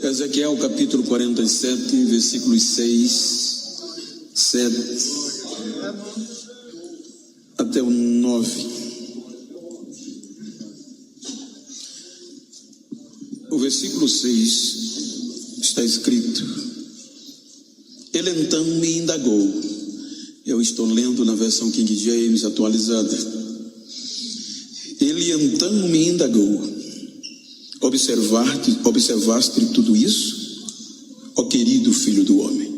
Ezequiel capítulo 47, versículos 6, 7 até o 9. O versículo 6 está escrito: Ele então me indagou. Eu estou lendo na versão King James atualizada. Ele então me indagou: Observaste tudo isso, ó querido filho do homem?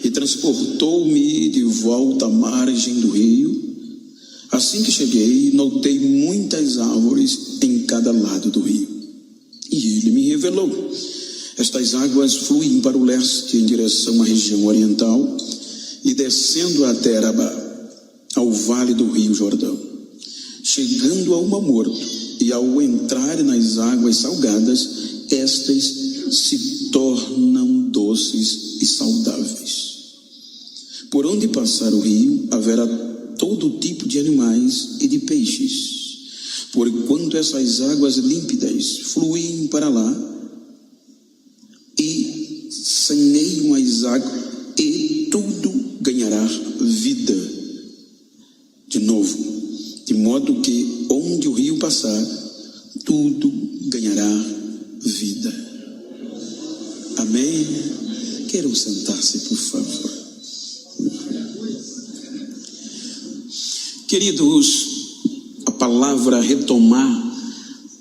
E transportou-me de volta à margem do rio. Assim que cheguei, notei muitas árvores em cada lado do rio. E ele me revelou: estas águas fluem para o leste em direção à região oriental e descendo até Arabá, ao vale do rio Jordão, chegando ao Mar Morto. E ao entrar nas águas salgadas, estas se tornam doces e saudáveis. Por onde passar o rio, haverá todo tipo de animais e de peixes. Porquanto essas águas límpidas fluem para lá e saneiam as águas, e tudo ganhará vida de novo. De modo que onde o rio passar, tudo ganhará vida. Amém? Queiram sentar-se, por favor. Queridos, a palavra retomar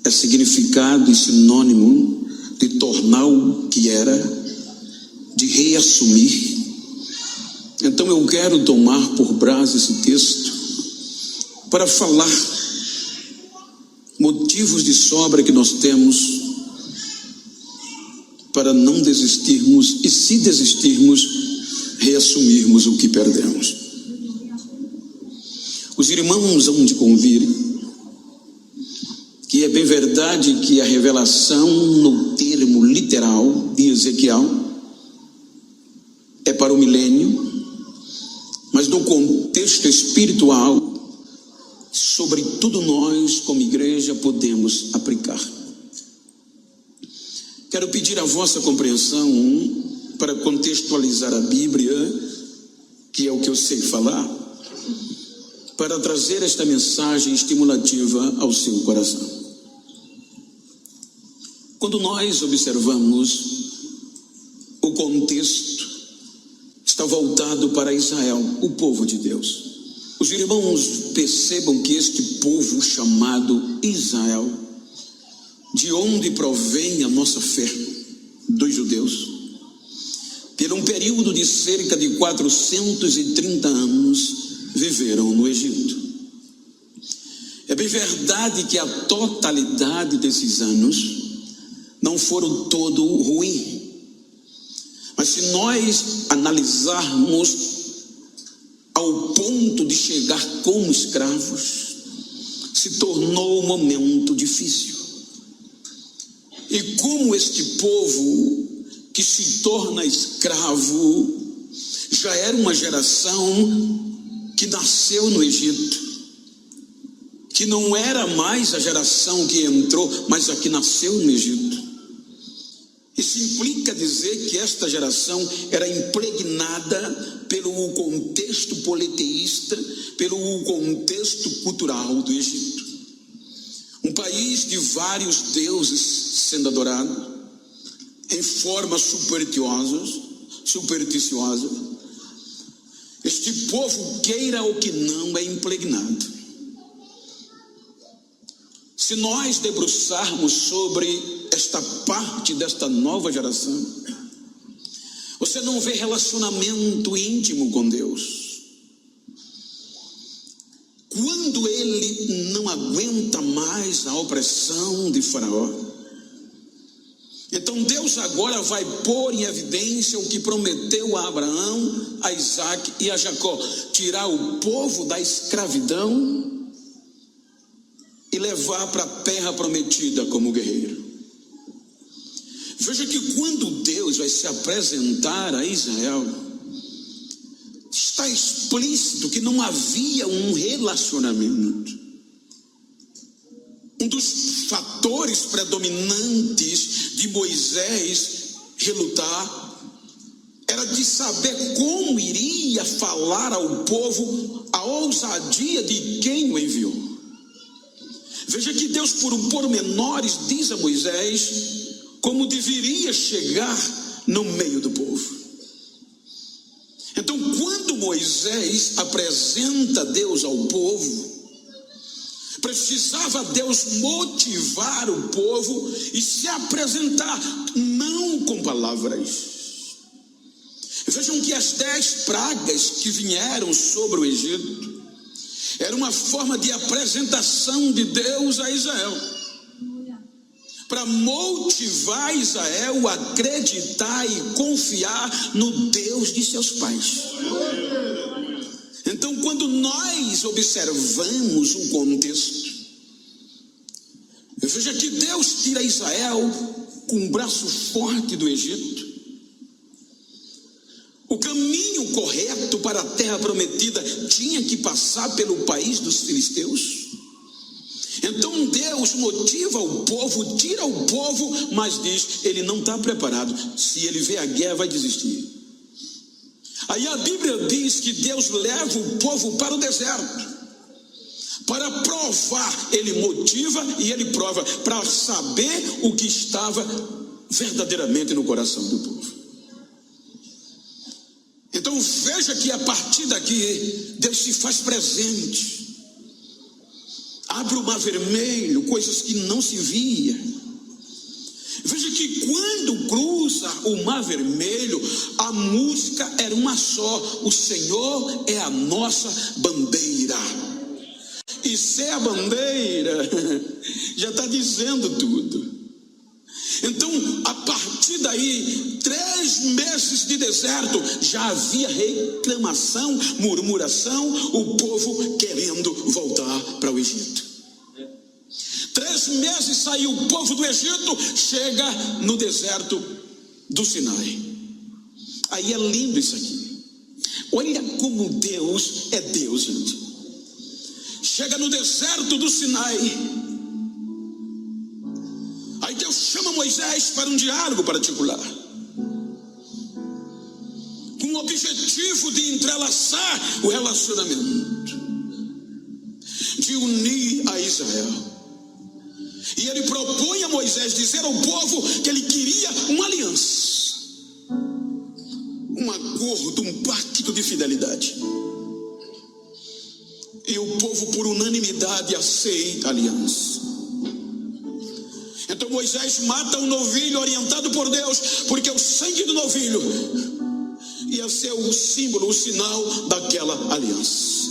é significado e sinônimo de tornar o que era, de reassumir. Então eu quero tomar por base esse texto para falar motivos de sobra que nós temos para não desistirmos e, se desistirmos, reassumirmos o que perdemos. Os irmãos hão de convir que é bem verdade que a revelação no termo literal de Ezequiel é para o milênio, mas no contexto espiritual, sobretudo nós, como igreja, podemos aplicar. Quero pedir a vossa compreensão para contextualizar a Bíblia, que é o que eu sei falar, para trazer esta mensagem estimulativa ao seu coração. Quando nós observamos o contexto, está voltado para Israel, o povo de Deus. Os irmãos percebam que este povo chamado Israel, de onde provém a nossa fé dos judeus, por um período de cerca de 430 anos, viveram no Egito. É bem verdade que a totalidade desses anos não foram todo ruim, mas se nós analisarmos ao ponto de chegar como escravos, se tornou um momento difícil. E como este povo que se torna escravo já era uma geração que nasceu no Egito, que não era mais a geração que entrou, mas a que nasceu no Egito. Isso implica dizer que esta geração era impregnada pelo contexto politeísta, pelo contexto cultural do Egito. Um país de vários deuses sendo adorado, em forma supersticiosa. Este povo, queira ou que não, é impregnado. Se nós debruçarmos sobre esta parte desta nova geração, você não vê relacionamento íntimo com Deus. Quando ele não aguenta mais a opressão de Faraó, então Deus agora vai pôr em evidência o que prometeu a Abraão, a Isaac e a Jacó: tirar o povo da escravidão e levar para a terra prometida como guerreiro. Veja que quando Deus vai se apresentar a Israel, está explícito que não havia um relacionamento. Um dos fatores predominantes de Moisés relutar era de saber como iria falar ao povo a ousadia de quem o enviou. Veja que Deus, por pormenores, diz a Moisés como deveria chegar no meio do povo. Então, quando Moisés apresenta Deus ao povo, precisava Deus motivar o povo e se apresentar, não com palavras. Vejam que as 10 pragas que vieram sobre o Egito era uma forma de apresentação de Deus a Israel, para motivar Israel a acreditar e confiar no Deus de seus pais. Então, quando nós observamos o contexto, veja que Deus tira Israel com um braço forte do Egito. O caminho correto para a terra prometida tinha que passar pelo país dos filisteus. Então Deus motiva o povo, tira o povo, mas diz, ele não está preparado. Se ele vê a guerra, vai desistir. Aí a Bíblia diz que Deus leva o povo para o deserto, para provar. Ele motiva e ele prova, para saber o que estava verdadeiramente no coração do povo. Então veja que a partir daqui Deus se faz presente, abre o mar vermelho, coisas que não se via. Veja que quando cruza o mar vermelho, a música era uma só: o Senhor é a nossa bandeira. E ser a bandeira já está dizendo tudo. Então, a partir daí, 3 meses de deserto, já havia reclamação, murmuração, o povo querendo voltar para o Egito. 3 meses saiu o povo do Egito, chega no deserto do Sinai. Aí é lindo isso aqui. Olha como Deus é Deus, gente. Chega no deserto do Sinai. Aí Deus chama Moisés para um diálogo particular, com o objetivo de entrelaçar o relacionamento, de unir a Israel. E ele propõe a Moisés dizer ao povo que ele queria uma aliança, um acordo, um pacto de fidelidade. E o povo, por unanimidade, aceita a aliança. Então Moisés mata um novilho orientado por Deus, porque o sangue do novilho ia ser o símbolo, o sinal daquela aliança.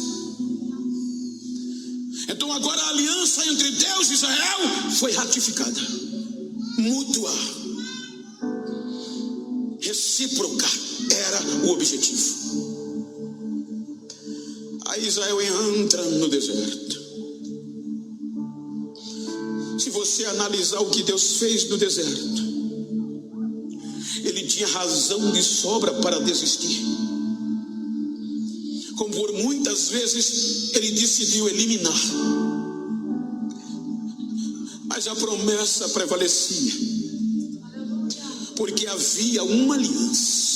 Então agora a aliança entre Deus e Israel foi ratificada, mútua, recíproca, era o objetivo. Aí Israel entra no deserto. Se você analisar o que Deus fez no deserto, ele tinha razão de sobra para desistir. Como por muitas vezes ele decidiu eliminar, mas a promessa prevalecia, porque havia uma aliança.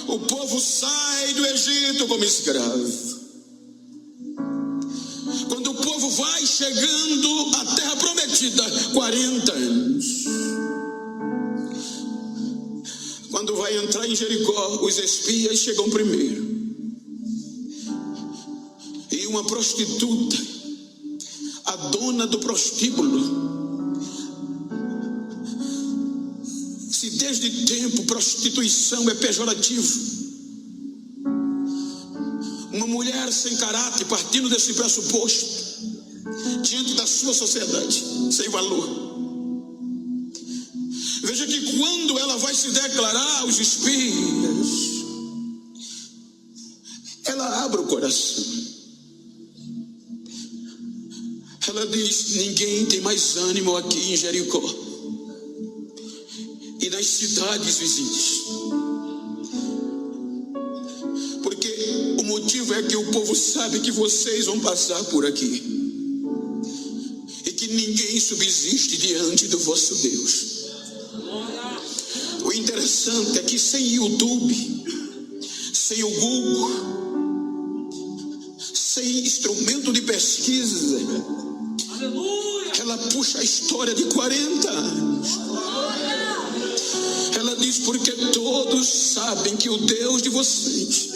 O povo sai do Egito como escravo. Quando o povo vai chegando à terra prometida, 40 anos. Quando vai entrar em Jericó, os espias chegam primeiro. E uma prostituta, a dona do prostíbulo, se desde tempo prostituição é pejorativo, uma mulher sem caráter, partindo desse pressuposto, diante da sua sociedade, sem valor. Veja que quando ela vai se declarar aos espias, ela abre o coração. Ela diz: ninguém tem mais ânimo aqui em Jericó e nas cidades vizinhas, porque o motivo motivo é que o povo sabe que vocês vão passar por aqui e que ninguém subsiste diante do vosso Deus. O interessante é que sem YouTube, sem o Google, sem instrumento de pesquisa, ela puxa a história de 40 anos. Ela diz: porque todos sabem que o Deus de vocês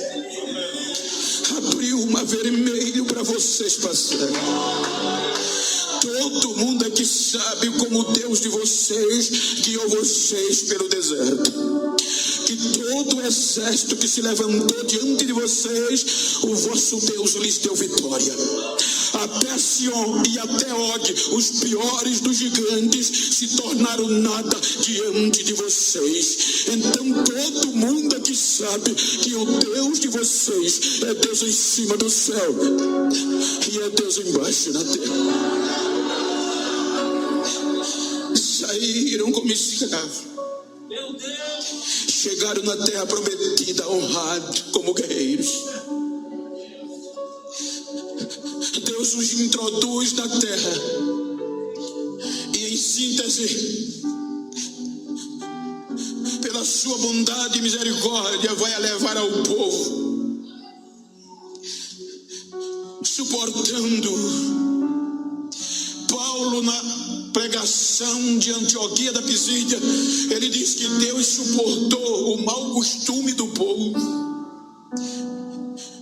abriu o mar vermelho para vocês passarem. Todo mundo aqui sabe como o Deus de vocês guiou vocês pelo deserto. Que todo o exército que se levantou diante de vocês, o vosso Deus lhes deu vitória. Até Sion e até Og, os piores dos gigantes, se tornaram nada diante de vocês. Então todo mundo aqui sabe que o Deus de vocês é Deus em cima do céu e é Deus embaixo na terra. Saíram como escravos, chegaram na terra prometida honrados como guerreiros. Deus os introduz na terra e, em síntese, pela sua bondade e misericórdia, vai levar ao povo, suportando. Paulo, na pregação de Antioquia da Pisídia, ele diz que Deus suportou o mau costume do povo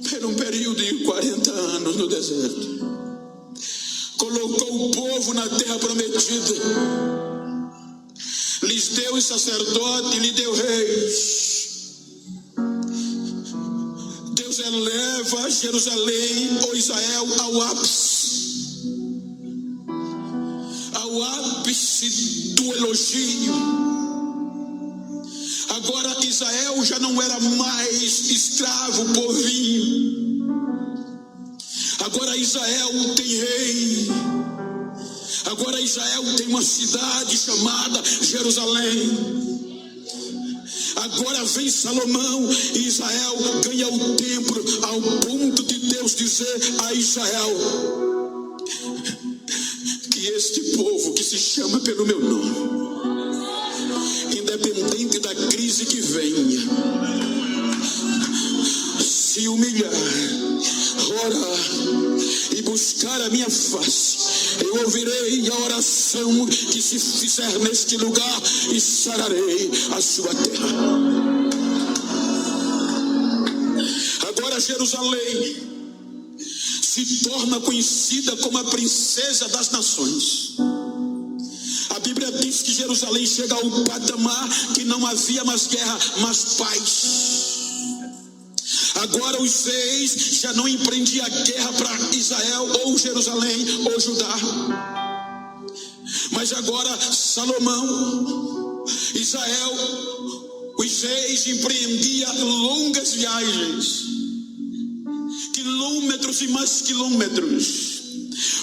por um período de 40 anos no deserto. Colocou o povo na terra prometida, lhes deu os sacerdotes, lhe deu reis. Deus eleva Jerusalém ou Israel ao ápice do elogio. Agora Israel já não era mais escravo, povinho. Agora Israel tem rei. Agora Israel tem uma cidade chamada Jerusalém. Agora vem Salomão e Israel ganha o templo, ao ponto de Deus dizer a Israel: que este povo que se chama pelo meu nome, independente da crise que venha, se humilhar, orar e buscar a minha face, eu ouvirei a oração que se fizer neste lugar e sararei a sua terra. Agora Jerusalém se torna conhecida como a princesa das nações. A Bíblia diz que Jerusalém chega ao patamar que não havia mais guerra, mas paz. Agora os reis já não empreendiam a guerra para Israel ou Jerusalém ou Judá, mas agora Salomão, Israel, os reis empreendiam longas viagens, quilômetros e mais quilômetros,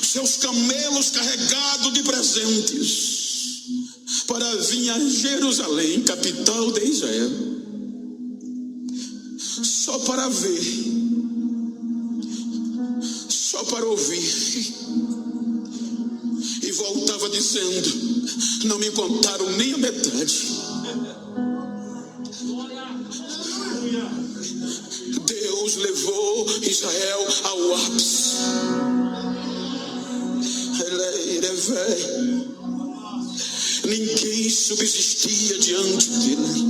seus camelos carregados de presentes, para vir a Jerusalém, capital de Israel, só para ver, só para ouvir, e voltava dizendo: não me contaram nem a metade. Deus levou Israel ao ápice. Ele é velho. Ninguém subsistia diante dele.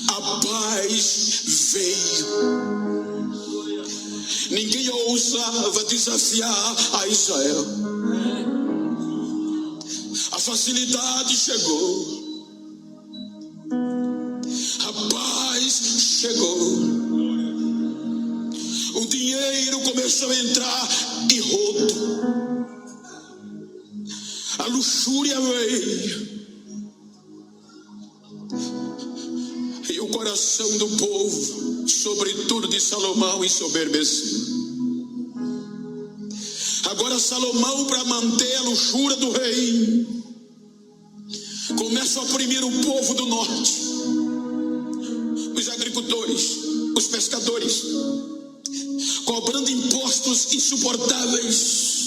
A paz veio. Ninguém ousava desafiar a Israel. A facilidade chegou. Chegou. O dinheiro começou a entrar em rodo. A luxúria veio. E o coração do povo, sobretudo de Salomão, ensoberbeceu. Agora Salomão, para manter a luxúria do rei, começa a oprimir o povo do norte. Os agricultores, os pescadores, cobrando impostos insuportáveis.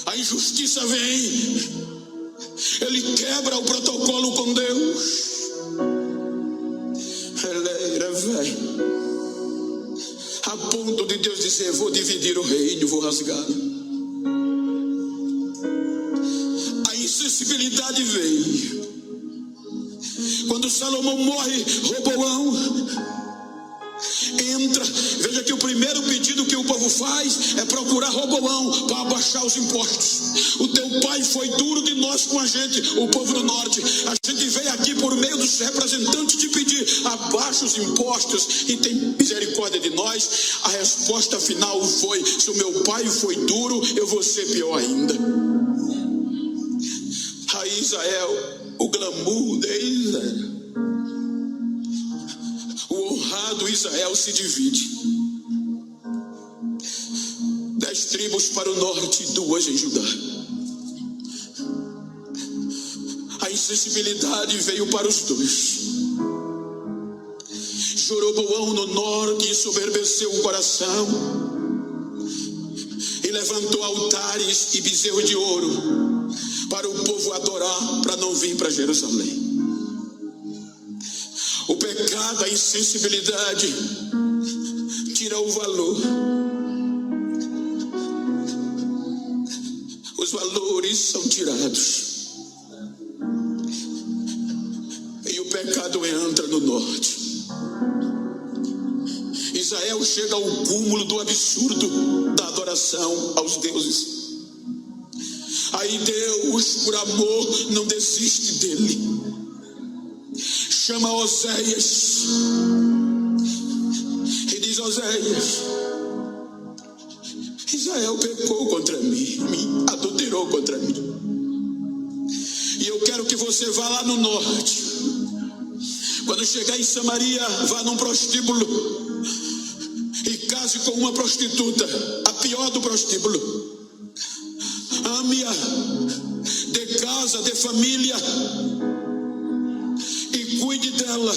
A injustiça vem, ele quebra o protocolo com Deus. Ele vai a ponto de Deus dizer: vou dividir o reino, vou rasgar. A insensibilidade veio. Quando Salomão morre, Roboão entra. Veja que o primeiro pedido que o povo faz é procurar Roboão para abaixar os impostos. O teu pai foi duro de nós com a gente, o povo do norte. A gente veio aqui por meio dos representantes te pedir: abaixa os impostos e tem misericórdia de nós. A resposta final foi: se o meu pai foi duro, eu vou ser pior ainda. A Israel, o glamour de Israel, o honrado Israel se divide. 10 tribos para o norte e 2 em Judá. A insensibilidade veio para os 2. Jeroboão no norte ensoberbeceu o coração e levantou altares e bezerros de ouro para o povo adorar, para não vir para Jerusalém. O pecado, a insensibilidade tira o valor. Os valores são tirados. E o pecado entra no norte. Israel chega ao cúmulo do absurdo da adoração aos deuses. Aí Deus, por amor, não desiste dele. Chama Oséias e diz: Oséias, Israel pecou contra mim, me adulterou contra mim. E eu quero que você vá lá no norte. Quando chegar em Samaria, vá num prostíbulo e case com uma prostituta, a pior do prostíbulo. Ame-a, dê casa, dê família e cuide dela.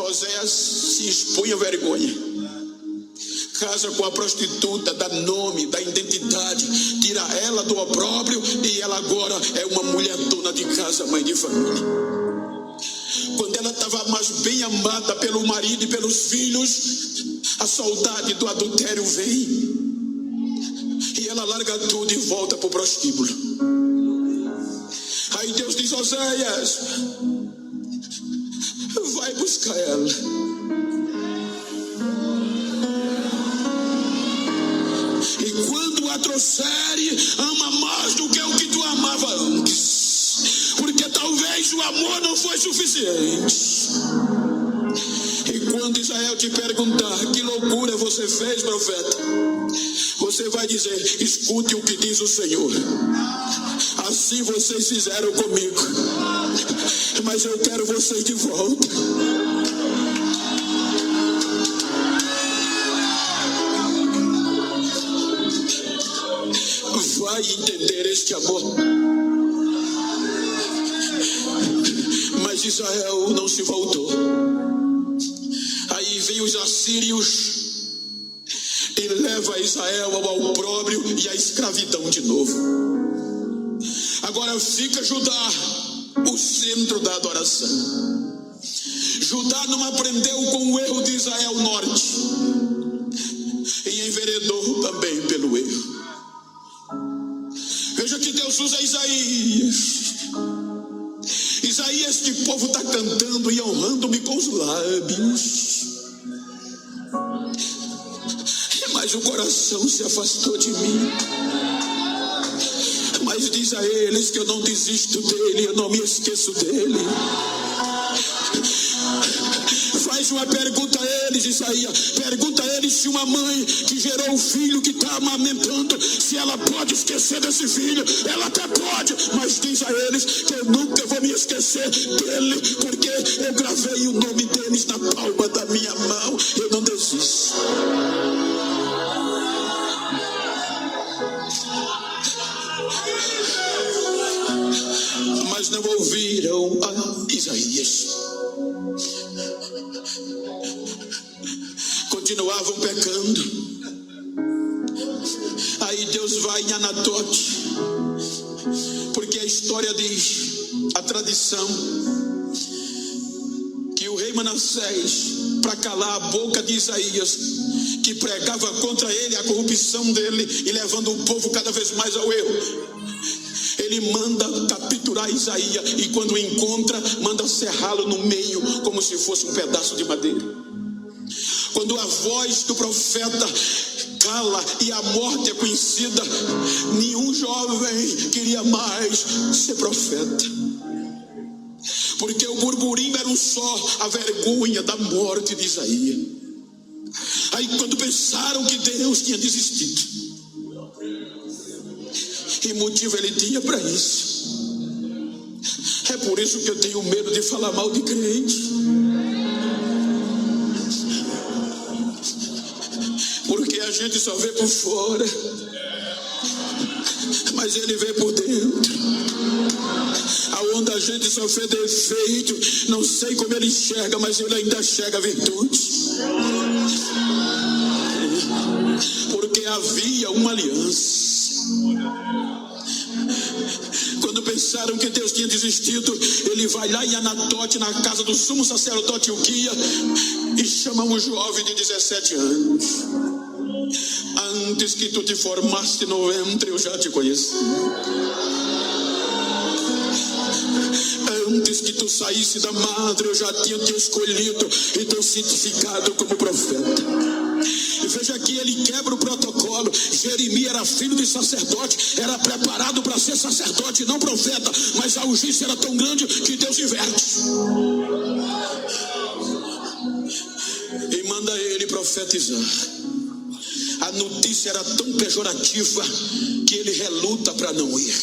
Oséias se expunha à vergonha. Casa com a prostituta, dá nome, dá identidade, tira ela do opróbrio e ela agora é uma mulher dona de casa, mãe de família. Quando ela estava mais bem amada pelo marido e pelos filhos, a saudade do adultério vem e ela larga tudo e volta para o prostíbulo. Aí Deus diz: Oséias, vai buscar ela. E quando a trouxere, ama mais do que o que tu amava antes, porque talvez o amor não foi suficiente. E quando Israel te perguntar: que loucura você fez, profeta? Você vai dizer: escute o que diz o Senhor. Assim vocês fizeram comigo, mas eu quero vocês de volta. Vai entender este amor. Mas Israel não se voltou. Aí vem os assírios e leva Israel ao opróbrio e à escravidão de novo. Agora fica Judá, o centro da adoração. Judá não aprendeu com o erro de Israel norte e enveredou também pelo erro. Veja que Deus usa Isaías. Isaías, que o povo está cantando e honrando-me com os lábios, mas o coração se afastou de mim. Mas diz a eles que eu não desisto dele, eu não me esqueço dele. Faz uma pergunta a eles, Isaías. Pergunta a eles se uma mãe que gerou um filho que está amamentando, se ela pode esquecer desse filho. Ela até pode, mas diz a eles que eu nunca vou me esquecer dele, porque eu gravei o nome deles na palma da minha mão. Eu não desisto. Mas não ouviram a Isaías. continuavam pecando. Aí Deus vai em Anatote, porque a história diz, a tradição, que o rei Manassés, para calar a boca de Isaías, que pregava contra ele a corrupção dele e levando o povo cada vez mais ao erro, ele manda capturar Isaías e quando o encontra, manda serrá-lo no meio como se fosse um pedaço de madeira. Quando a voz do profeta cala e a morte é conhecida, nenhum jovem queria mais ser profeta, porque o burburinho era um só, a vergonha da morte de Isaías. Aí quando pensaram que Deus tinha desistido, e motivo ele tinha para isso. É por isso que eu tenho medo de falar mal de crente, porque a gente só vê por fora, mas ele vê por dentro. Aonde a gente só vê defeito, não sei como ele enxerga, mas ele ainda enxerga virtude, porque havia uma aliança. Quando pensaram que Deus tinha desistido, ele vai lá em Anatote, na casa do sumo sacerdote Uquia, e chama um jovem de 17 anos. Antes que tu te formaste no ventre, eu já te conheci. Antes que tu saísse da madre, eu já tinha te escolhido e te santificado como profeta. E veja que ele quebra o protocolo. Jeremias era filho de sacerdote, era preparado para ser sacerdote, não profeta, mas a urgência era tão grande que Deus inverte e manda ele profetizar. A notícia era tão pejorativa que ele reluta para não ir,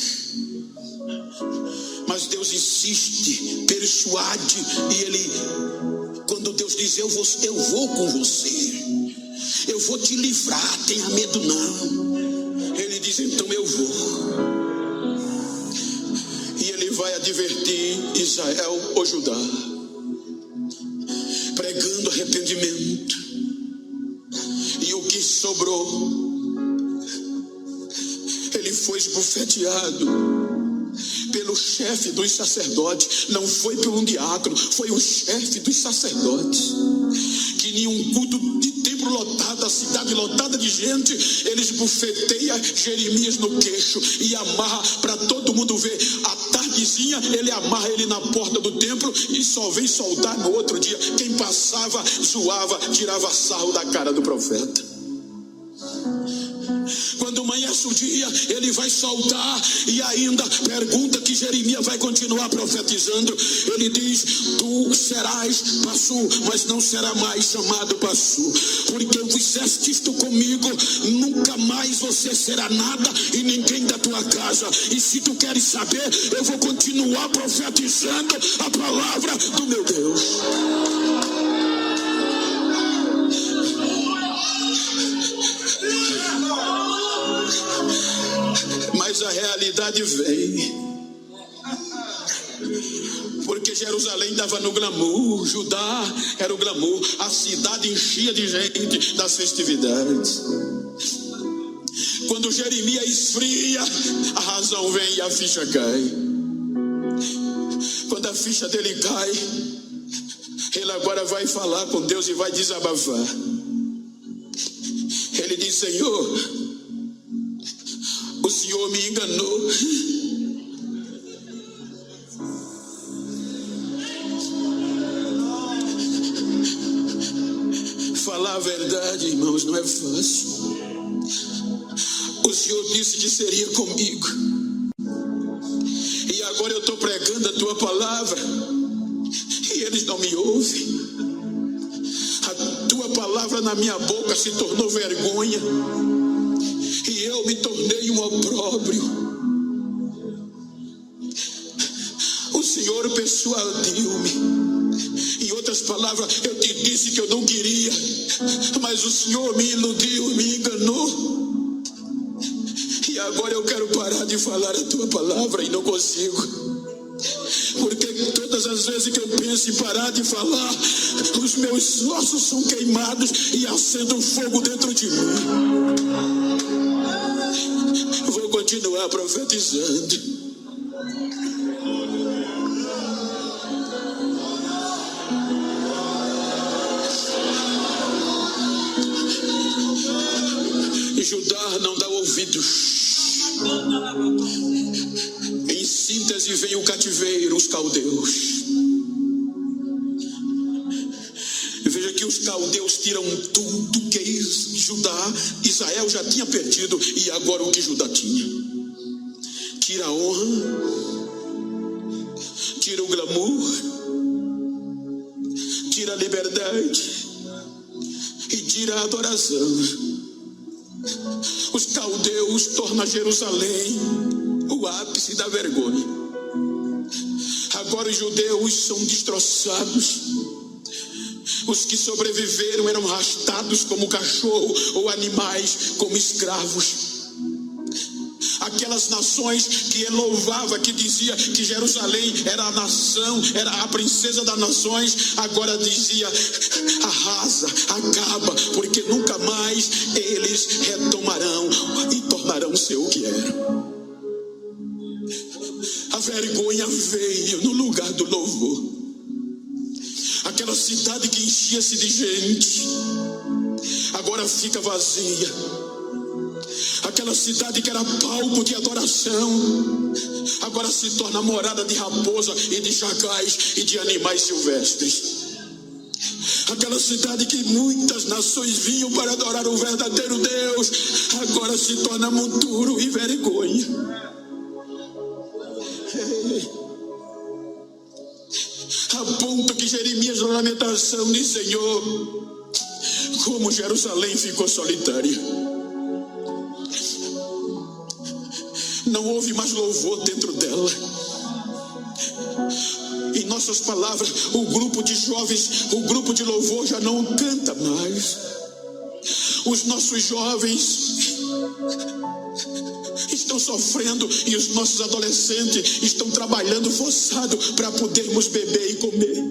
mas Deus insiste, persuade, e ele, quando Deus diz eu vou com você, eu vou te livrar, tenha medo não, ele diz então eu vou, e ele vai advertir Israel ou Judá, pregando arrependimento. E o que sobrou, ele foi esbofeteado pelo chefe dos sacerdotes, não foi pelo diácono, foi o chefe dos sacerdotes, que nenhum culto de templo lotado, a cidade lotada de gente, eles bufeteiam Jeremias no queixo e amarra para todo mundo ver. À tardezinha ele amarra ele na porta do templo e só vem soltar no outro dia. Quem passava zoava, tirava sarro da cara do profeta. Quando amanhece o dia, ele vai soltar e ainda pergunta que Jeremias vai continuar profetizando. Ele diz: tu serás Passu, mas não será mais chamado Passu, porque fizeste isto comigo, nunca mais você será nada e ninguém da tua casa. E se tu queres saber, eu vou continuar profetizando a palavra do meu Deus. Mas a realidade vem, porque Jerusalém estava no glamour, Judá era o glamour, a cidade enchia de gente das festividades. Quando Jeremias esfria, a razão vem e a ficha cai. Quando a ficha dele cai, ele agora vai falar com Deus e vai desabafar. Ele diz: Senhor, o Senhor me enganou. Falar a verdade, irmãos, não é fácil. O Senhor disse que seria comigo, e agora eu estou pregando a tua palavra e eles não me ouvem. A tua palavra na minha boca se tornou vergonha e eu me tornei um opróbrio. O Senhor persuadiu-me. Em outras palavras, eu te disse que eu não queria, mas o Senhor me iludiu, me enganou. E agora eu quero parar de falar a tua palavra e não consigo, porque todas as vezes que eu penso em parar de falar, os meus ossos são queimados e acende um fogo dentro de mim. Vou continuar profetizando. Judá não dá ouvidos. Em síntese, vem o cativeiro, os caldeus. Veja que os caldeus tiram tudo que Israel já tinha perdido, e agora o que Judá tinha. Tira a honra, tira o glamour, tira a liberdade e tira a adoração. Os caldeus tornam Jerusalém o ápice da vergonha. Agora os judeus são destroçados. Os que sobreviveram eram arrastados como cachorro ou animais como escravos. Aquelas nações que ele louvava, que dizia que Jerusalém era a nação, era a princesa das nações, agora dizia: arrasa, acaba, porque nunca mais eles retomarão e tornarão-se o que eram. A vergonha veio no lugar do louvor. Aquela cidade que enchia-se de gente agora fica vazia. Aquela cidade que era palco de adoração agora se torna morada de raposa e de chacais e de animais silvestres. Aquela cidade que muitas nações vinham para adorar o verdadeiro Deus agora se torna monturo e vergonha. A ponto que Jeremias, na lamentação, diz: Senhor, como Jerusalém ficou solitária. Não houve mais louvor dentro dela. Em nossas palavras, o grupo de jovens, o grupo de louvor já não canta mais. Os nossos jovens estão sofrendo e os nossos adolescentes estão trabalhando forçado para podermos beber e comer.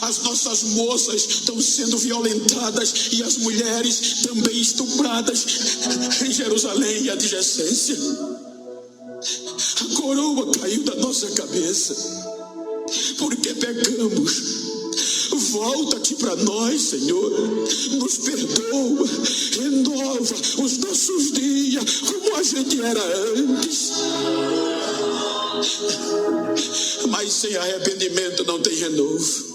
As nossas moças estão sendo violentadas e as mulheres também estupradas em Jerusalém e adjacência. A coroa caiu da nossa cabeça porque pecamos. Volta-te para nós, Senhor. Nos perdoa, renova os nossos dias como a gente era antes. Mas sem arrependimento não tem renovo.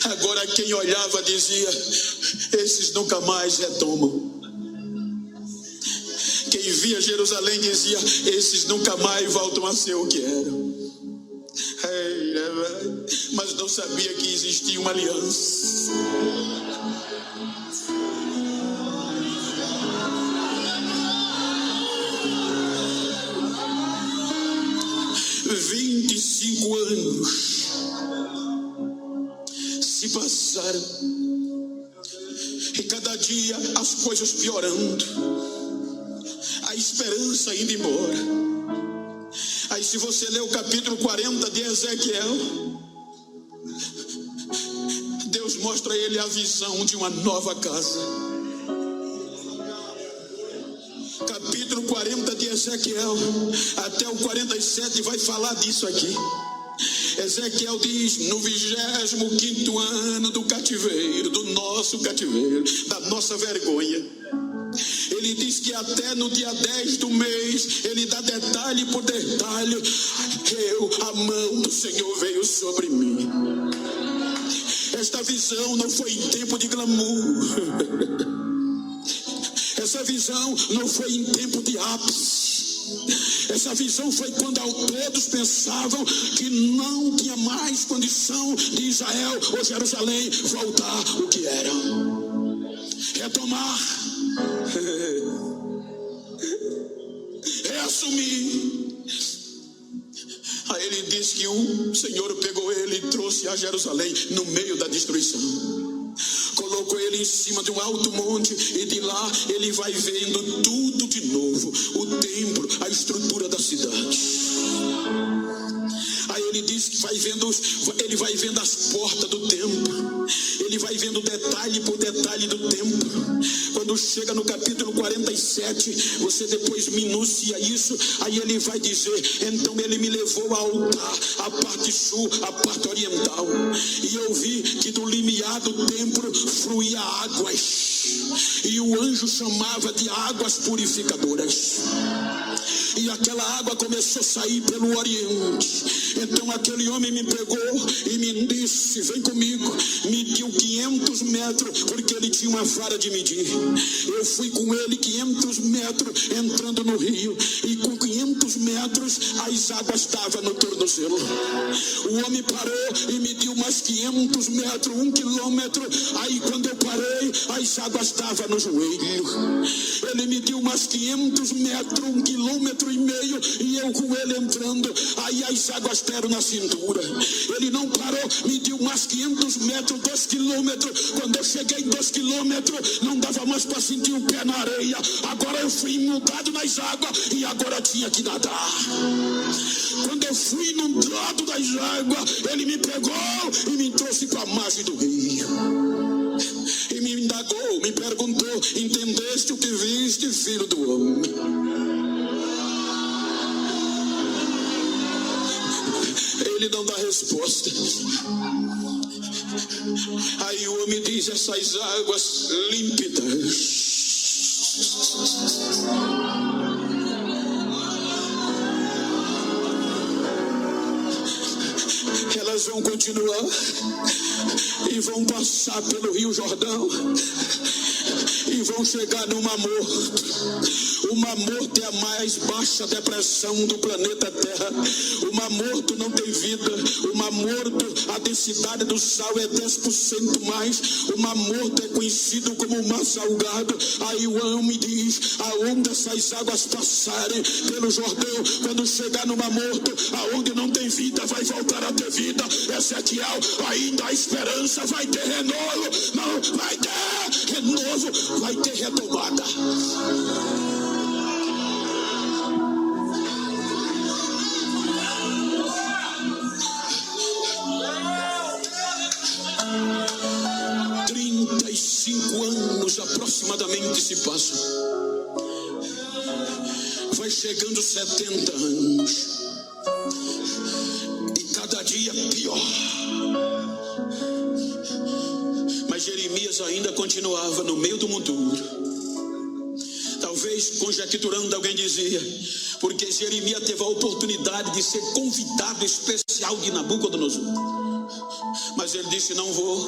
Agora quem olhava dizia: esses nunca mais retomam. Quem via Jerusalém dizia: esses nunca mais voltam a ser o que eram. Mas não sabia que existia uma aliança. Anos se passaram e cada dia as coisas piorando, a esperança indo embora. Aí se você ler o capítulo 40 de Ezequiel, Deus mostra a ele a visão de uma nova casa. Capítulo 40 de Ezequiel até o 47 vai falar disso aqui. Ezequiel diz: no 25º ano do cativeiro, do nosso cativeiro, da nossa vergonha, ele diz que até no dia 10 do mês, ele dá detalhe por detalhe: a mão do Senhor veio sobre mim. Esta visão não foi em tempo de glamour. Essa visão não foi em tempo de ápice. Essa visão foi quando todos pensavam que não tinha mais condição de Israel ou Jerusalém voltar o que eram. Retomar. Reassumir. Aí ele diz que o Senhor pegou ele e trouxe a Jerusalém no meio da destruição. colocou ele em cima de um alto monte, e de lá ele vai vendo tudo de novo, o templo, a estrutura da cidade. Aí ele diz que ele vai vendo as portas do templo, ele vai vendo detalhe por detalhe do templo. Quando chega no capítulo 47, você depois minucia isso, aí ele vai dizer: então ele me levou ao altar, a parte sul, a parte oriental, e eu vi que do limiar do templo fluía águas, e o anjo chamava de águas purificadoras. E aquela água começou a sair pelo oriente. Então aquele homem me pegou e me disse: vem comigo. Mediu 500 metros, porque ele tinha uma vara de medir. Eu fui com ele 500 metros entrando no rio, e com 500 metros as águas estavam no tornozelo. O homem parou e mediu mais 500 metros, 1 quilômetro. Aí quando eu parei, as águas estavam no joelho. Ele mediu mais 500 metros, 1 quilômetro e meio, e eu com ele entrando, aí as águas deram na cintura. Ele não parou, mediu mais 500 metros, 2 quilômetros. Quando eu cheguei 2 quilômetros, não dava mais para sentir o pé na areia. Agora eu fui inundado nas águas, e agora tinha que nadar. Quando eu fui inundado das águas, ele me pegou e me trouxe para a margem do rio, e me indagou, me perguntou: entendeste o que viste, filho do homem? Ele não dá resposta. Aí o homem diz: essas águas límpidas elas vão continuar e vão passar pelo Rio Jordão e vão chegar no Mar Morto. O Mar Morto é a mais baixa depressão do planeta Terra. O Mar Morto não tem vida. O Mar Morto, a densidade do sal é 10% mais. O Mar Morto é conhecido como o Mar Salgado. Aí o homem diz: aonde essas águas passarem pelo Jordão, quando chegar no Mar Morto, aonde não tem vida, vai voltar a ter vida. Ezequiel, ainda há esperança, vai ter renovo. Não, vai ter renovo, vai ter retomada. Aproximadamente se passam. Vai chegando 70 anos, e cada dia pior. Mas Jeremias ainda continuava no meio do monturo. Talvez conjecturando, alguém dizia: porque Jeremias teve a oportunidade de ser convidado especial de Nabucodonosor. Mas ele disse: não vou.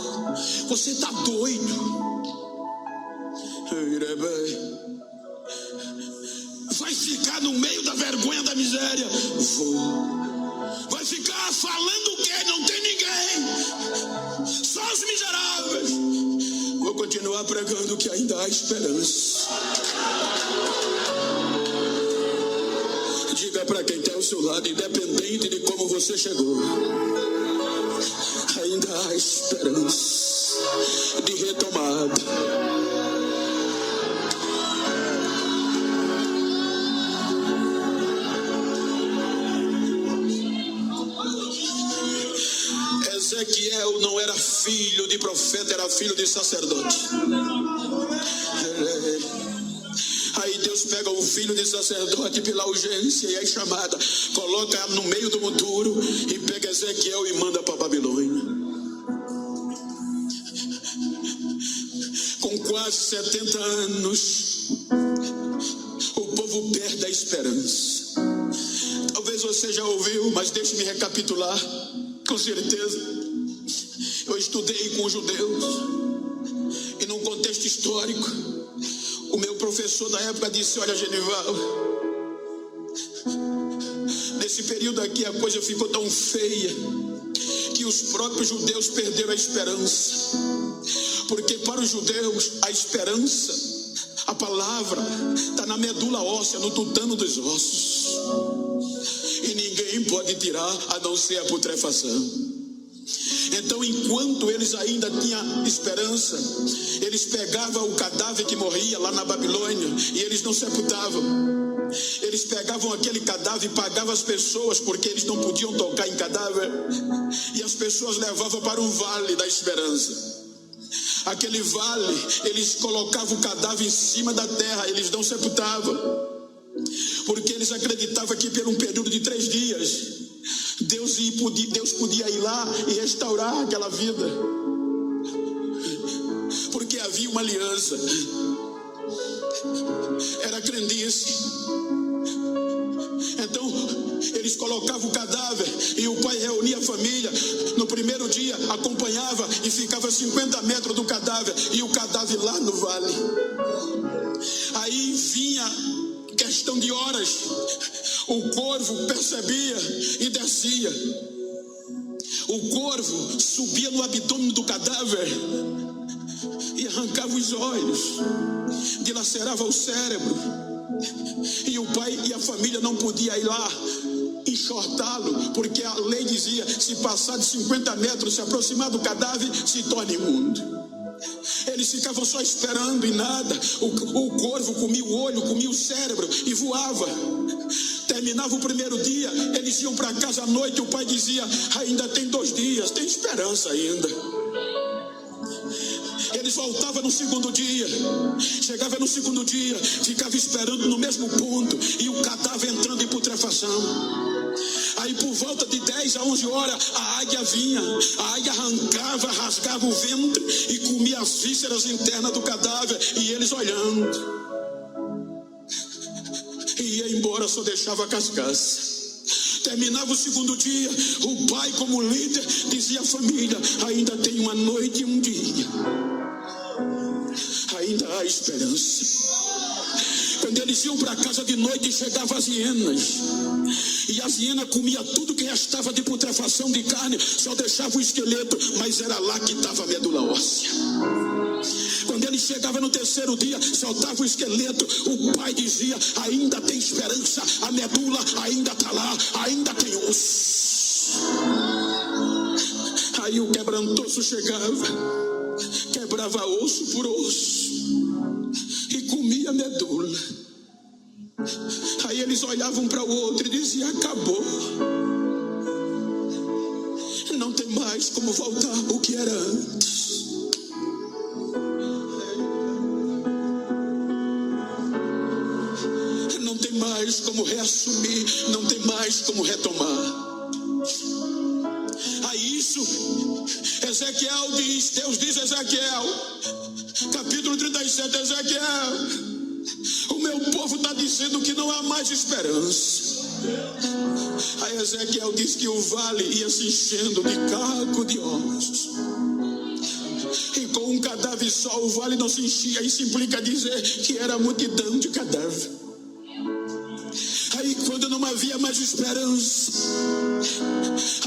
Você está doido? Vai ficar no meio da vergonha, da miséria? Vou. Vai ficar falando o quê? Não tem ninguém, só os miseráveis. Vou continuar pregando que ainda há esperança. Diga para quem está ao seu lado: independente de como você chegou, ainda há esperança de retomada. Ezequiel não era filho de profeta, era filho de sacerdote. Aí Deus pega o filho de sacerdote pela urgência e é chamada, coloca no meio do monturo e pega Ezequiel e manda para Babilônia. Com quase 70 anos, o povo perde a esperança. Talvez você já ouviu, mas deixe-me recapitular. Com certeza, eu estudei com judeus, e num contexto histórico, o meu professor da época disse: olha, Genival, nesse período aqui a coisa ficou tão feia que os próprios judeus perderam a esperança. Porque para os judeus a esperança, a palavra, está na medula óssea, no tutano dos ossos, e ninguém pode tirar a não ser a putrefação. Então, enquanto eles ainda tinham esperança, eles pegavam o cadáver que morria lá na Babilônia e eles não sepultavam. Eles pegavam aquele cadáver e pagavam as pessoas, porque eles não podiam tocar em cadáver, e as pessoas levavam para o vale da esperança. Aquele vale, eles colocavam o cadáver em cima da terra, eles não sepultavam, porque eles acreditavam que por um período de 3 dias Deus podia ir lá e restaurar aquela vida, porque havia uma aliança. Era crendice. Então eles colocavam o cadáver e o pai reunia a família. No primeiro dia acompanhava e ficava 50 metros do cadáver, e o cadáver lá no vale. Aí vinha questão de horas, o corvo percebia e descia. O corvo subia no abdômen do cadáver e arrancava os olhos, dilacerava o cérebro, e o pai e a família não podiam ir lá enxortá-lo, porque a lei dizia: se passar de 50 metros, se aproximar do cadáver, se torna imundo. Eles ficavam só esperando e nada. O corvo comia o olho, comia o cérebro e voava. Terminava o primeiro dia, eles iam para casa à noite, o pai dizia: ainda tem 2 dias, tem esperança ainda. Eles voltavam no segundo dia, chegava no segundo dia, ficava esperando no mesmo ponto, e o cadáver entrando em putrefação. Aí por volta de 10 a 11 horas, a águia vinha, a águia arrancava, rasgava o ventre e comia as vísceras internas do cadáver, e eles olhando, e ia embora, só deixava a carcaça. Terminava o segundo dia, o pai, como líder, dizia à família: ainda tem uma noite e um dia, ainda há esperança. Quando eles iam para casa de noite, chegavam as hienas, e as hienas comiam tudo que restava de putrefação de carne, só deixava o esqueleto, mas era lá que estava a medula óssea. Quando ele chegava no terceiro dia, soltava o esqueleto, o pai dizia: ainda tem esperança, a medula ainda está lá, ainda tem osso. Aí o quebrantoso chegava, quebrava osso por osso e comia a medula. Aí eles olhavam para o outro e diziam: acabou, não tem mais como voltar o que era antes. Não tem mais como reassumir, não tem mais como retomar. Aí isso, Ezequiel diz, Deus diz a Ezequiel, capítulo 37, Ezequiel: o meu povo está dizendo que não há mais esperança. Aí Ezequiel diz que o vale ia se enchendo de caco de ossos, e com um cadáver só o vale não se enchia. Isso implica dizer que era multidão de cadáver. Aí quando não havia mais esperança,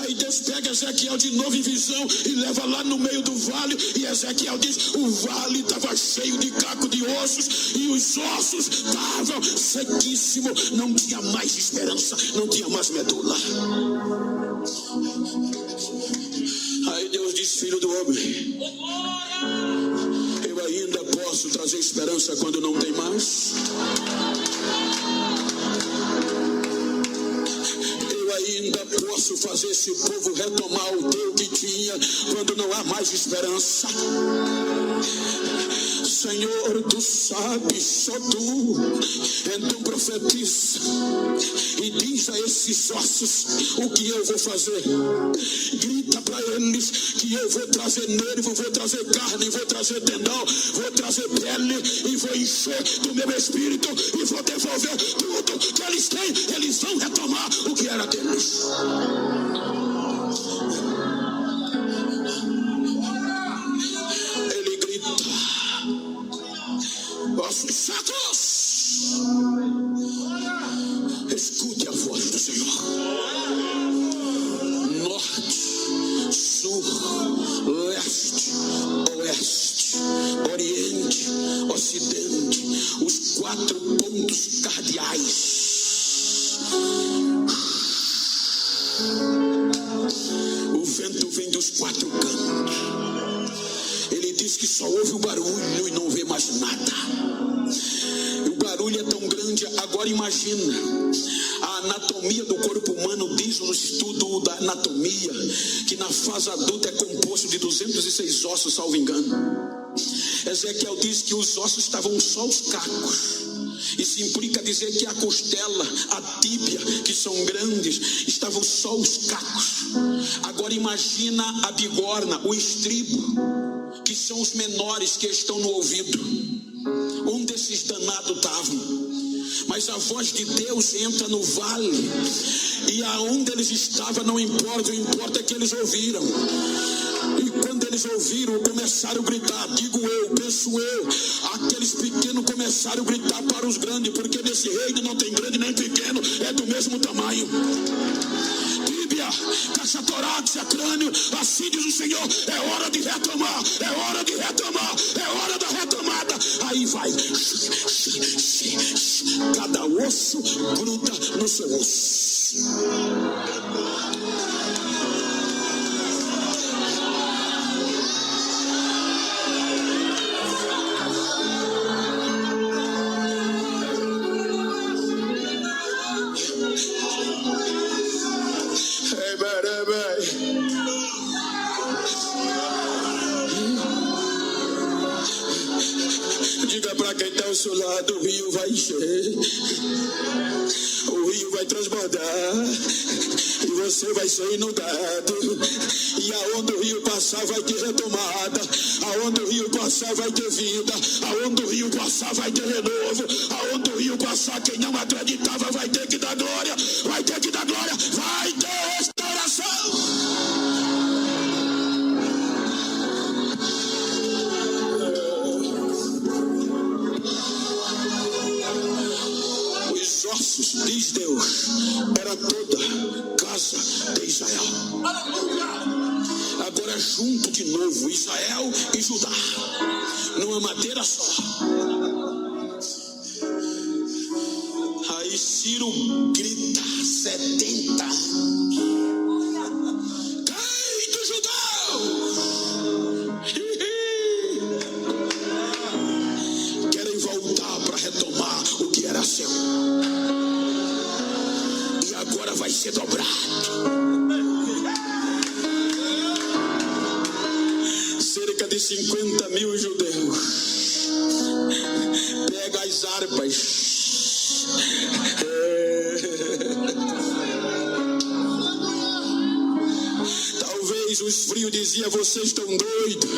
aí Deus pega Ezequiel de novo em visão e leva lá no meio do vale, e Ezequiel diz: o vale estava cheio de caco de ossos, e os ossos estavam sequíssimos, não tinha mais esperança, não tinha mais medula. Aí Deus diz: filho do homem, eu ainda posso trazer esperança quando não tem mais. Ainda posso fazer esse povo retomar o teu que tinha quando não há mais esperança. Senhor, tu sabes, só tu. Então profetiza e diz a esses ossos o que eu vou fazer. Grita para eles que eu vou trazer nervo, vou trazer carne, vou trazer tendão, vou trazer pele, e vou encher do meu espírito e vou devolver tudo que eles têm. Eles vão retomar o que era deles. Ele grita: ossos secos, escute a voz do Senhor. Norte, sul, leste, oeste, oriente, ocidente, os 4 pontos cardeais. O vento vem dos 4 cantos diz que só ouve o barulho e não vê mais nada. O barulho é tão grande. Agora imagina, a anatomia do corpo humano diz no estudo da anatomia que na fase adulta é composto de 206 ossos, salvo engano. Ezequiel diz que os ossos estavam só os cacos. Isso implica dizer que a costela, a tíbia, que são grandes, estavam só os cacos. Agora imagina a bigorna, o estribo, que são os menores que estão no ouvido. Onde esses danados estavam? Mas a voz de Deus entra no vale, e aonde eles estavam não importa, o importa é que eles ouviram. E quando eles ouviram, começaram a gritar. Digo eu, penso eu, aqueles pequenos começaram a gritar para os grandes, porque nesse reino não tem grande nem pequeno, é do mesmo tamanho. Tíbia, caixa torácica, crânio, assim diz o Senhor, é hora de retomar, é hora de retomar, é hora da retomada. Aí vai, cada osso gruda no seu osso. Diga para quem está ao seu lado, o rio vai encher, o rio vai transbordar e você vai ser inundado. E aonde o rio passar vai ter retomada, aonde o rio passar vai ter vida, aonde o rio passar vai ter renovo, aonde o rio passar quem não acreditava vai ter que dar glória, vai ter que dar glória, vai ter restauração. Diz Deus, era toda casa de Israel. Agora junto de novo Israel e Judá numa madeira só. Aí Ciro grita: 70 cai do Judá. Querem voltar para retomar o que era seu. Agora vai ser dobrado. Cerca de 50 mil judeus. Pega as harpas. Talvez os frios diziam: vocês estão doidos.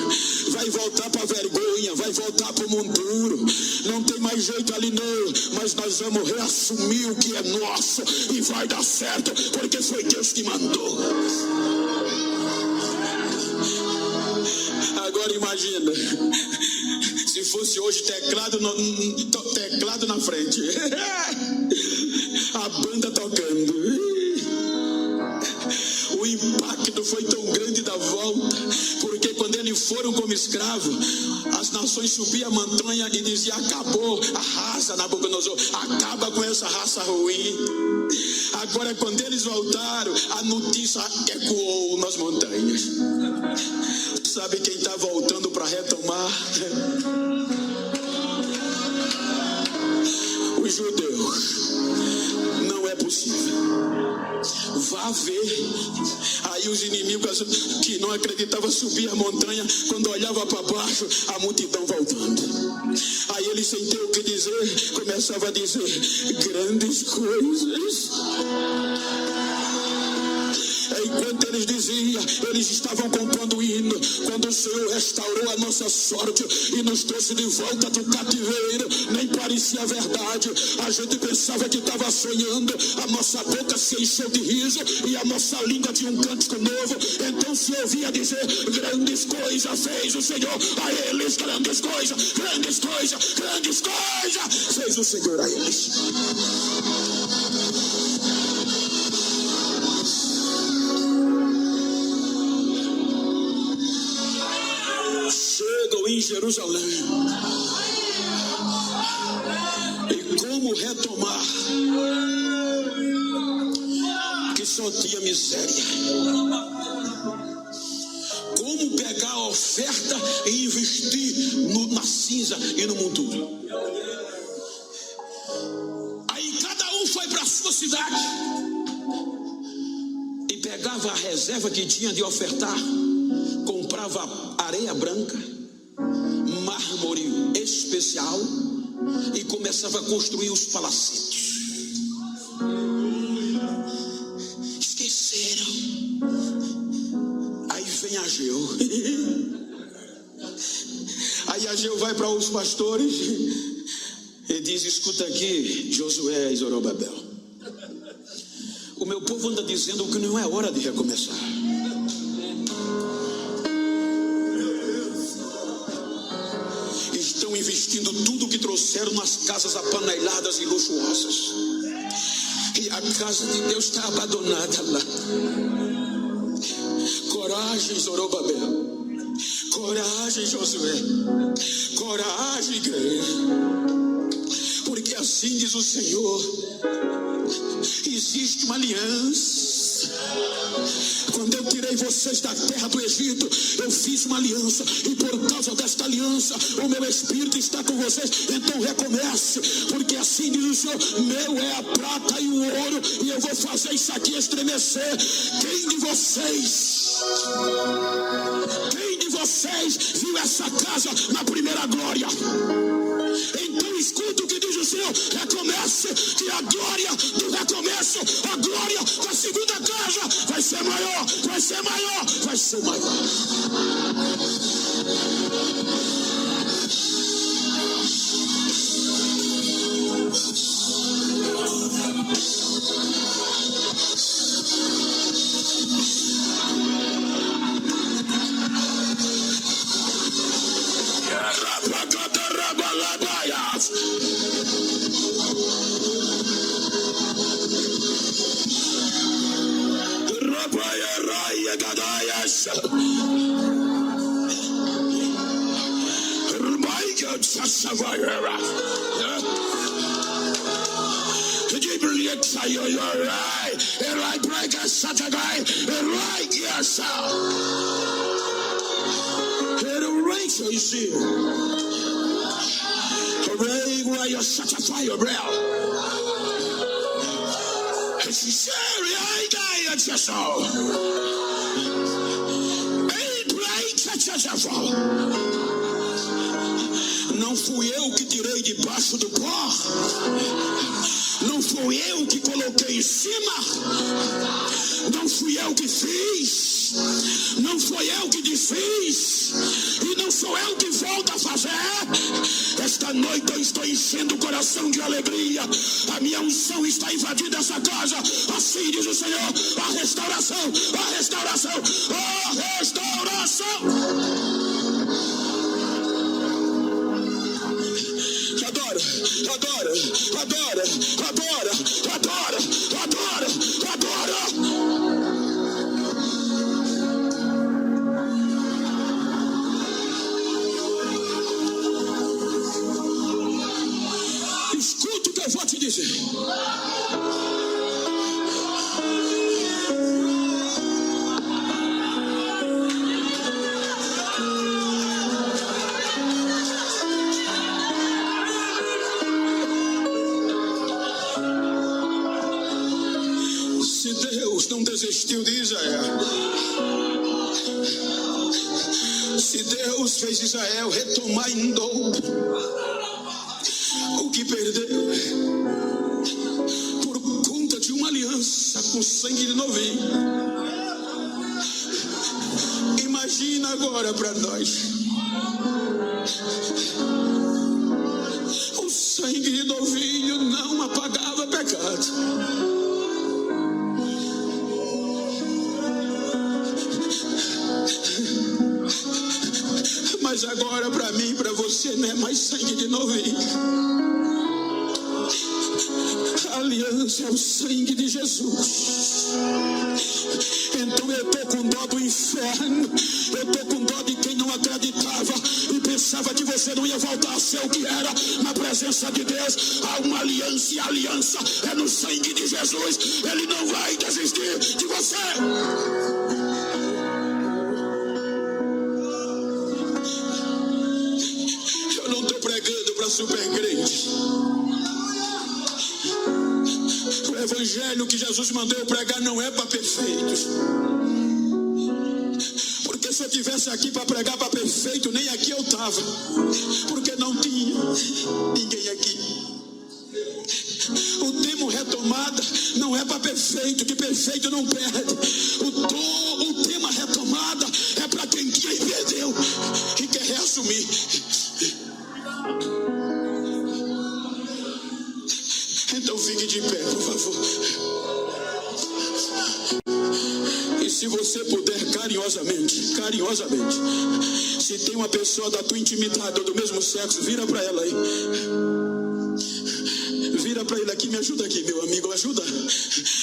Vai voltar para a vergonha, vai voltar para o monturo. Não tem mais jeito ali não, mas nós vamos reassumir o que é nosso e vai dar certo, porque foi Deus que mandou. Agora imagina, se fosse hoje teclado na frente, a banda tocando. O impacto foi tão grande da volta, porque quando eles foram como escravos, as nações subiam a montanha e diziam: acabou a raça, Nabucodonosor, acaba com essa raça ruim. Agora quando eles voltaram, a notícia ecoou nas montanhas. Sabe quem está voltando para retomar? Os judeus. Não é possível. Vá ver. Aí os inimigos que não acreditavam subir a montanha, quando olhava para baixo, a multidão voltando. Aí eles sem ter o que dizer, começava a dizer grandes coisas. Enquanto eles diziam, eles estavam compondo hino. Quando o Senhor restaurou a nossa sorte e nos trouxe de volta do cativeiro, nem parecia verdade. A gente pensava que estava sonhando. A nossa boca se encheu de riso e a nossa língua tinha um cântico novo. Então se ouvia dizer: grandes coisas fez o Senhor a eles, grandes coisas, grandes coisas, grandes coisas fez o Senhor a eles. Chegam em Jerusalém. E como retomar? Que só tinha miséria. Como pegar a oferta e investir na cinza e no monturo. Aí cada um foi para a sua cidade e pegava a reserva que tinha de ofertar, comprava areia branca, mármore especial e começava a construir os palacetes. Esqueceram. Aí vem Ageu. Aí Ageu vai para os pastores e diz: escuta aqui, Josué e Zorobabel, o meu povo anda dizendo que não é hora de recomeçar. Estão investindo tudo que trouxeram nas casas apaneladas e luxuosas, e a casa de Deus está abandonada lá. Coragem, Zorobabel. Coragem, Josué. Coragem, igreja. Porque assim diz o Senhor: existe uma aliança. Quando eu tirei vocês da terra do Egito, eu fiz uma aliança, e por causa desta aliança o meu Espírito está com vocês. Então recomece, porque assim diz o Senhor: meu é a prata e o ouro, e eu vou fazer isso aqui estremecer. Quem de vocês viu essa casa na primeira glória? Então escuta o que diz o Senhor: recomece, que a glória do recomeço, a glória da segunda casa vai ser maior, vai ser maior, vai ser maior. Não fui eu que tirei debaixo do pó, não fui eu que coloquei em cima, não fui eu que fiz, não foi eu que desfiz, e não sou eu que volto a fazer. Esta noite eu estou enchendo o coração de alegria, a minha unção está invadindo essa casa. Assim diz o Senhor: a restauração, a restauração, a restauração. Adora, adora, adora, adora, adora, adora, adora. Escuta o que eu vou te dizer. Não desistiu de Israel. Se Deus fez Israel retomar em dobro o que perdeu por conta de uma aliança com sangue de novinho, imagina agora para nós. O sangue de novinho não apagava pecado. Mas agora para mim, para você, não é mais sangue de novinho. A aliança é o sangue de Jesus. Então eu estou com dó do inferno, eu estou com dó de quem não acreditava e pensava que você não ia voltar a ser o que era na presença de Deus. Há uma aliança, e a aliança é no sangue de Jesus. Ele não vai desistir de você. super crente. O evangelho que Jesus mandou eu pregar não é para perfeitos. Porque se eu tivesse aqui para pregar para perfeito, nem aqui eu estava. Porque não tinha ninguém aqui. O termo retomada não é para perfeito, que perfeito não perde. O tema retomada é para quem perdeu e quer reassumir. Então fique de pé, por favor. E se você puder, carinhosamente, se tem uma pessoa da tua intimidade ou do mesmo sexo, vira para ela aí. Vira para ele aqui, me ajuda aqui, meu amigo, ajuda.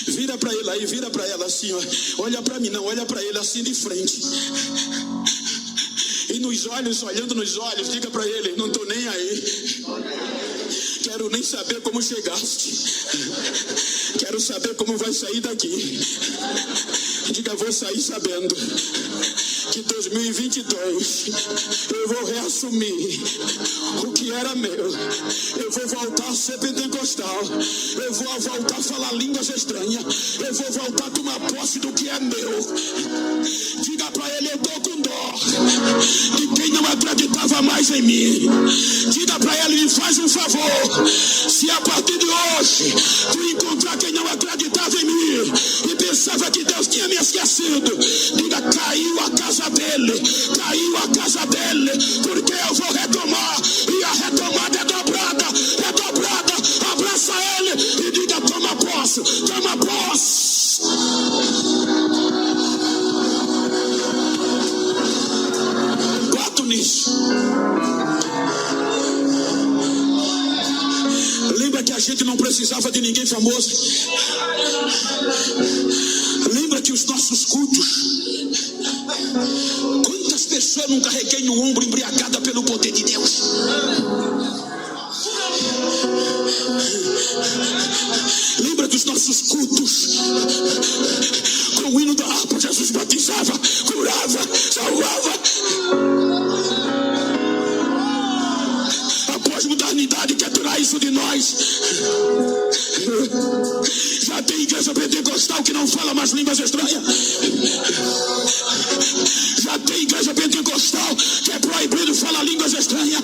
Vira para ele aí, vira para ela assim, ó. Olha para mim, não, olha para ele assim de frente. E nos olhos, olhando nos olhos, diga para ele: não tô nem aí. Quero nem saber como chegaste. Quero saber como vai sair daqui. Diga: vou sair sabendo que 2022 eu vou reassumir o que era meu. Eu vou voltar a ser pentecostal. Eu vou voltar a falar línguas estranhas. Eu vou voltar a tomar posse do que é meu. Diga pra ele: eu tô com dó de quem não acreditava mais em mim. Diga pra ele: me faz um favor. Se a partir de hoje tu encontrar quem não acreditava em mim e pensava que Deus tinha me esquecido, diga: caiu a casa dele, porque eu vou retomar, e a retomada é dobrada. Abraça ele e diga: toma posse. Bato nisso. Lembra que a gente não precisava de ninguém famoso? Lembra que os nossos cultos, quantas pessoas não carreguei no ombro embriagada pelo poder de Deus? Lembra dos nossos cultos, com o hino da harpa, Jesus batizava, curava, salvava. A pós-modernidade quer tirar isso de nós. Já tem igreja pentecostal que não fala mais línguas estranhas. Já tem igreja pentecostal que é proibido falar línguas estranhas.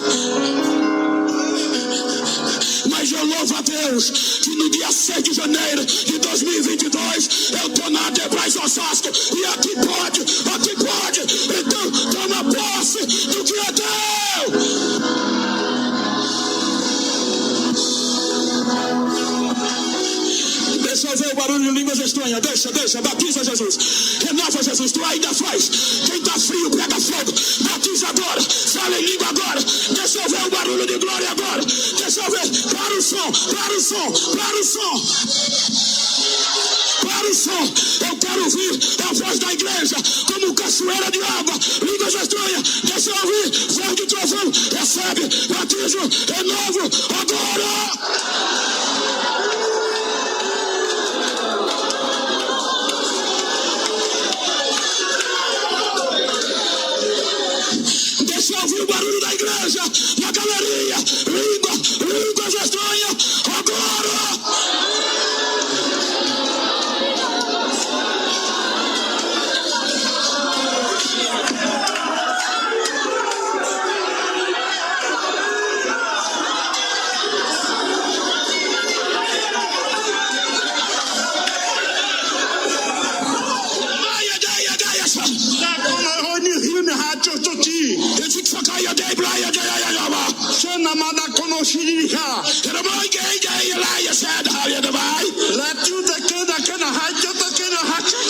Mas eu louvo a Deus que no dia 6 de janeiro de 2022 eu tô na Adebras Osasco, e aqui pode. Então toma posse do que é teu. Deixa eu ver o barulho de línguas estranhas. Deixa, batiza Jesus. Renova Jesus, tu ainda faz. Quem tá frio, pega fogo. Batiza agora, fala em língua agora. Deixa eu ver o barulho de glória agora. Deixa eu ver, para o som. Eu quero ouvir a voz da igreja como cachoeira de água, línguas estranhas. Deixa eu ouvir, voz de trovão. Recebe, batizo, renovo agora. Deixa eu ouvir o barulho da igreja, na galeria, línguas estranhas, agora!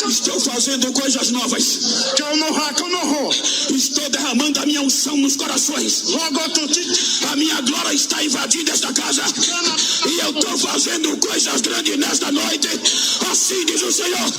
Estou fazendo coisas novas. Estou derramando a minha unção nos corações. A minha glória está invadindo esta casa. E eu estou fazendo coisas grandes nesta noite. Assim diz o Senhor.